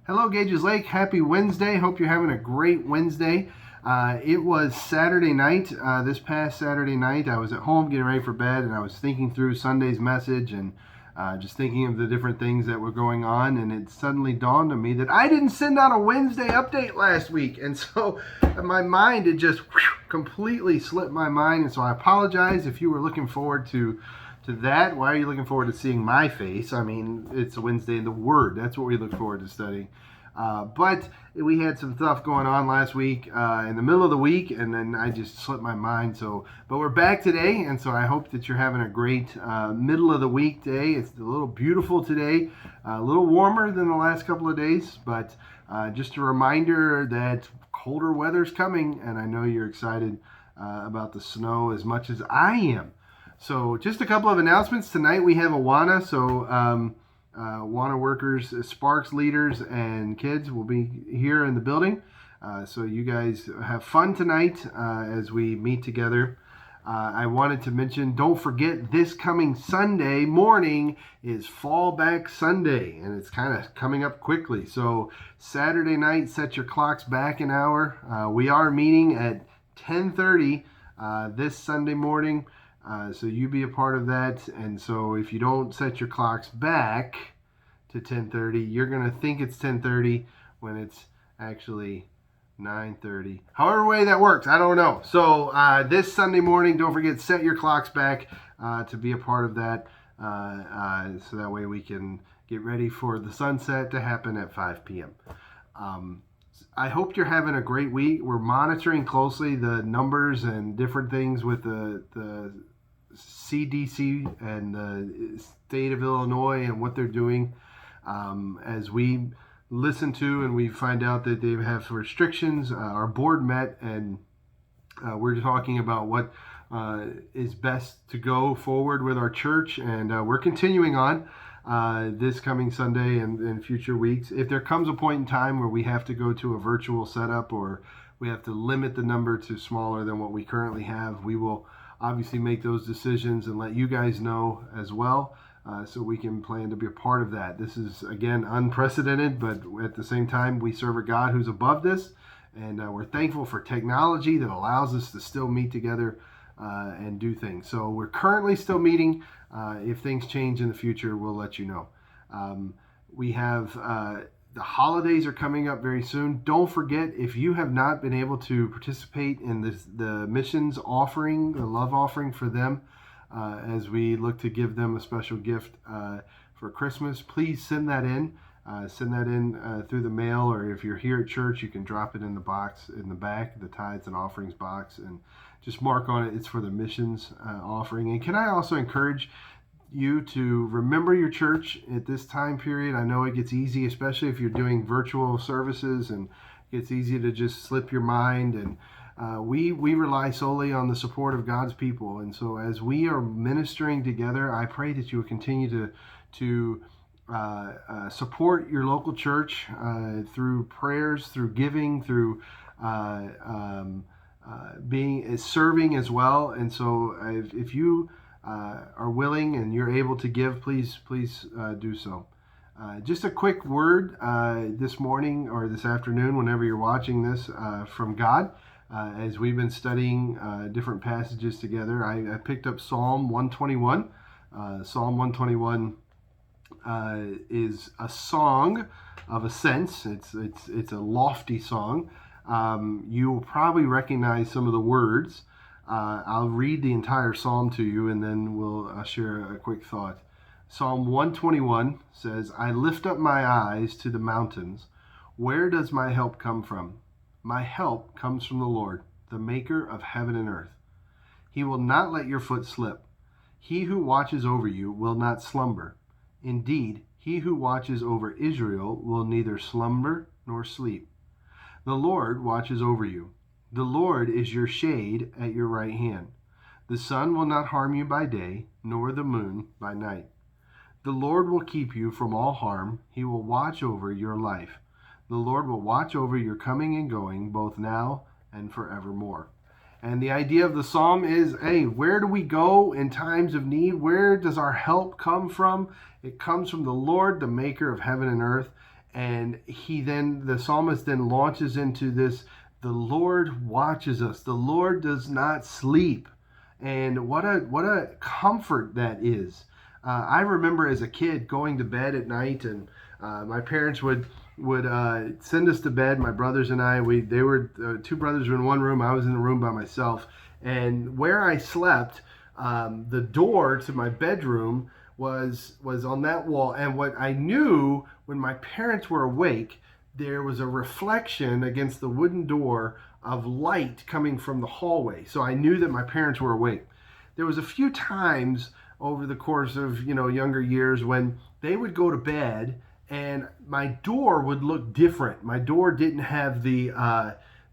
Hello, Gages Lake. Happy Wednesday. Hope you're having a great Wednesday. It was Saturday night. This past Saturday night, I was at home getting ready for bed, and I was thinking through Sunday's message and just thinking of the different things that were going on. And it suddenly dawned on me that I didn't send out a Wednesday update last week. And so my mind had just completely slipped my mind. And so I apologize if you were looking forward to that. Why are you looking forward to seeing my face? I mean, it's a Wednesday in the Word. That's what we look forward to studying. But we had some stuff going on last week in the middle of the week, and then I just slipped my mind. But we're back today, and so I hope that you're having a great middle of the week day. It's a little beautiful today, a little warmer than the last couple of days, but just a reminder that colder weather's coming, and I know you're excited about the snow as much as I am. So just a couple of announcements. Tonight we have Awana, so Awana workers, Sparks leaders, and kids will be here in the building. So you guys have fun tonight as we meet together. I wanted to mention, don't forget, this coming Sunday morning is Fallback Sunday, and it's kind of coming up quickly. So Saturday night, set your clocks back an hour. We are meeting at 10:30 this Sunday morning. So you be a part of that, and so if you don't set your clocks back to 10:30, you're going to think it's 10:30 when it's actually 9:30. However way that works, I don't know. So this Sunday morning, don't forget, set your clocks back to be a part of that, so that way we can get ready for the sunset to happen at 5 p.m. I hope you're having a great week. We're monitoring closely the numbers and different things with the CDC and the state of Illinois and what they're doing. As we listen to and we find out that they have restrictions, our board met and we're talking about what is best to go forward with our church, and we're continuing on this coming Sunday and future weeks. If there comes a point in time where we have to go to a virtual setup or we have to limit the number to smaller than what we currently have, we will obviously make those decisions and let you guys know as well, so we can plan to be a part of that. This is, again, unprecedented, but at the same time, we serve a God who's above this, and we're thankful for technology that allows us to still meet together and do things. So we're currently still meeting. If things change in the future, we'll let you know. We have the holidays are coming up very soon. Don't forget, if you have not been able to participate in the missions offering, the love offering for them, as we look to give them a special gift for Christmas, please send that in. Send that in through the mail, or if you're here at church, you can drop it in the box in the back, the tithes and offerings box, and just mark on it, it's for the missions offering. And can I also encourage you to remember your church at this time period? I know it gets easy, especially if you're doing virtual services, and it gets easy to just slip your mind. And we rely solely on the support of God's people. And so as we are ministering together, I pray that you will continue to support your local church through prayers, through giving, through serving as well. And so if you are willing and you're able to give, please do so. Just a quick word this morning or this afternoon, whenever you're watching this, from God. As we've been studying different passages together, I picked up Psalm 121. Psalm 121 is a song of ascents. It's a lofty song. You will probably recognize some of the words. I'll read the entire psalm to you, and then we'll share a quick thought. Psalm 121 says, "I lift up my eyes to the mountains. Where does my help come from? My help comes from the Lord, the maker of heaven and earth. He will not let your foot slip. He who watches over you will not slumber. Indeed, he who watches over Israel will neither slumber nor sleep. The Lord watches over you. The Lord is your shade at your right hand. The sun will not harm you by day, nor the moon by night. The Lord will keep you from all harm. He will watch over your life. The Lord will watch over your coming and going, both now and forevermore." And the idea of the psalm is, hey, where do we go in times of need? Where does our help come from? It comes from the Lord, the maker of heaven and earth. And the psalmist then launches into this: the Lord watches us. The Lord does not sleep. And what a comfort that is. I remember as a kid going to bed at night, and my parents would send us to bed. My brothers and I, they were two brothers were in one room. I was in a room by myself, and where I slept, the door to my bedroom was on that wall. And what I knew, when my parents were awake, there was a reflection against the wooden door of light coming from the hallway. So I knew that my parents were awake. There was a few times over the course of younger years when they would go to bed and my door would look different. My door didn't have the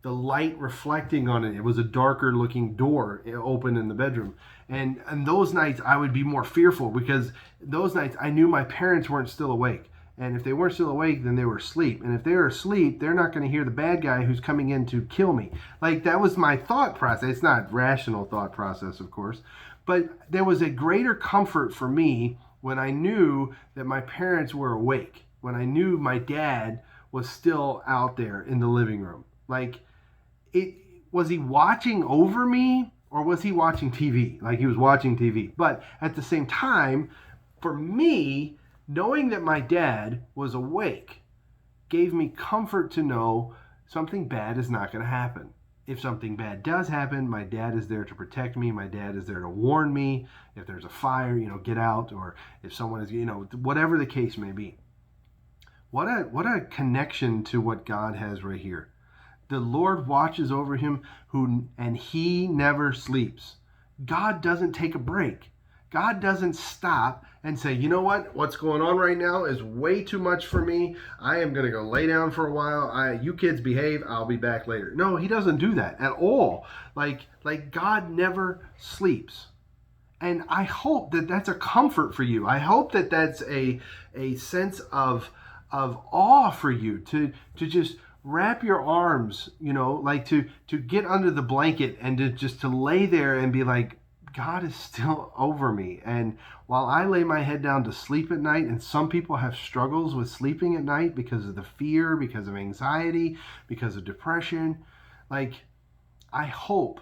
light reflecting on it. It was a darker looking door open in the bedroom. And those nights I would be more fearful, because those nights I knew my parents weren't still awake. And if they weren't still awake, then they were asleep. And if they were asleep, they're not going to hear the bad guy who's coming in to kill me. Like, that was my thought process. It's not rational thought process, of course. But there was a greater comfort for me when I knew that my parents were awake, when I knew my dad was still out there in the living room. Like, was he watching over me, or was he watching TV? Like, he was watching TV. But at the same time, for me, knowing that my dad was awake gave me comfort to know something bad is not going to happen. If something bad does happen, my dad is there to protect me. My dad is there to warn me. If there's a fire, get out. Or if someone is, whatever the case may be. What a connection to what God has right here. The Lord watches over him and he never sleeps. God doesn't take a break. God doesn't stop and say, you know what? What's going on right now is way too much for me. I am going to go lay down for a while. You kids behave. I'll be back later. No, he doesn't do that at all. Like God never sleeps. And I hope that that's a comfort for you. I hope that that's a sense of awe for you to just wrap your arms, like to get under the blanket and to lay there and be like, God is still over me. And while I lay my head down to sleep at night, and some people have struggles with sleeping at night because of the fear, because of anxiety, because of depression, like, I hope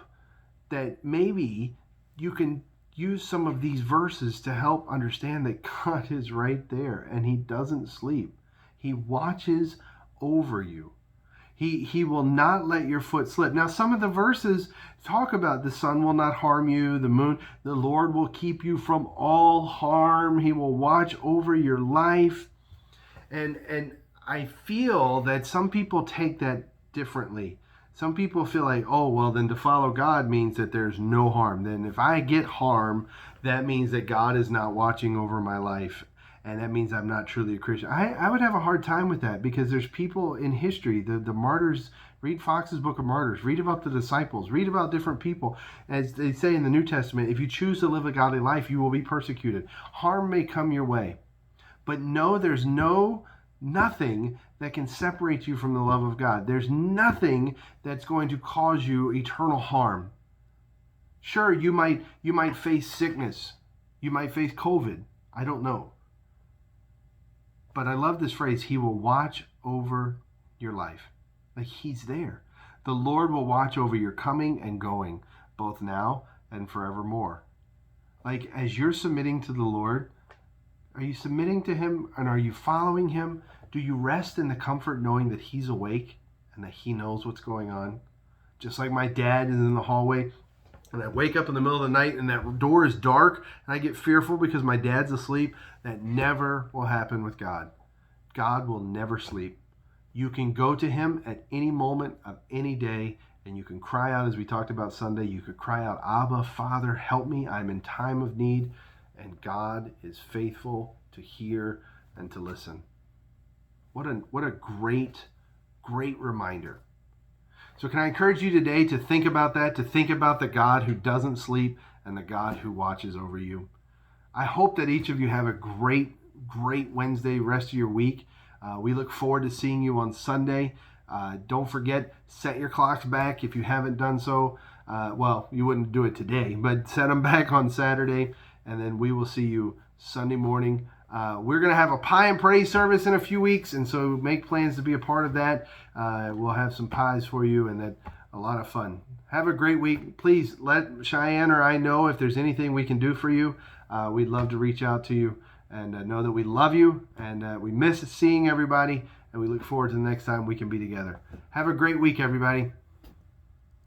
that maybe you can use some of these verses to help understand that God is right there and he doesn't sleep. He watches over you. He will not let your foot slip. Now, some of the verses talk about the sun will not harm you, the moon, the Lord will keep you from all harm. He will watch over your life. And I feel that some people take that differently. Some people feel like, oh, well, then to follow God means that there's no harm. Then if I get harm, that means that God is not watching over my life. And that means I'm not truly a Christian. I would have a hard time with that, because there's people in history, the martyrs. Read Fox's Book of Martyrs. Read about the disciples. Read about different people. As they say in the New Testament, if you choose to live a godly life, you will be persecuted. Harm may come your way. But no, there's nothing that can separate you from the love of God. There's nothing that's going to cause you eternal harm. Sure, you might face sickness. You might face COVID. I don't know. But I love this phrase, he will watch over your life. Like, he's there. The Lord will watch over your coming and going, both now and forevermore. Like, as you're submitting to the Lord, are you submitting to him and are you following him? Do you rest in the comfort knowing that he's awake and that he knows what's going on? Just like my dad is in the hallway, and I wake up in the middle of the night and that door is dark and I get fearful because my dad's asleep. That never will happen with God. God will never sleep. You can go to him at any moment of any day and you can cry out, as we talked about Sunday. You could cry out, Abba, Father, help me. I'm in time of need. And God is faithful to hear and to listen. What a great reminder. So can I encourage you today to think about that, to think about the God who doesn't sleep and the God who watches over you. I hope that each of you have a great Wednesday, rest of your week. We look forward to seeing you on Sunday. Don't forget, set your clocks back if you haven't done so. Well, you wouldn't do it today, but set them back on Saturday, and then we will see you Sunday morning. We're going to have a pie and praise service in a few weeks, and so make plans to be a part of that. We'll have some pies for you, and that a lot of fun. Have a great week. Please let Cheyenne or I know if there's anything we can do for you. We'd love to reach out to you, and know that we love you, and we miss seeing everybody, and we look forward to the next time we can be together. Have a great week, everybody.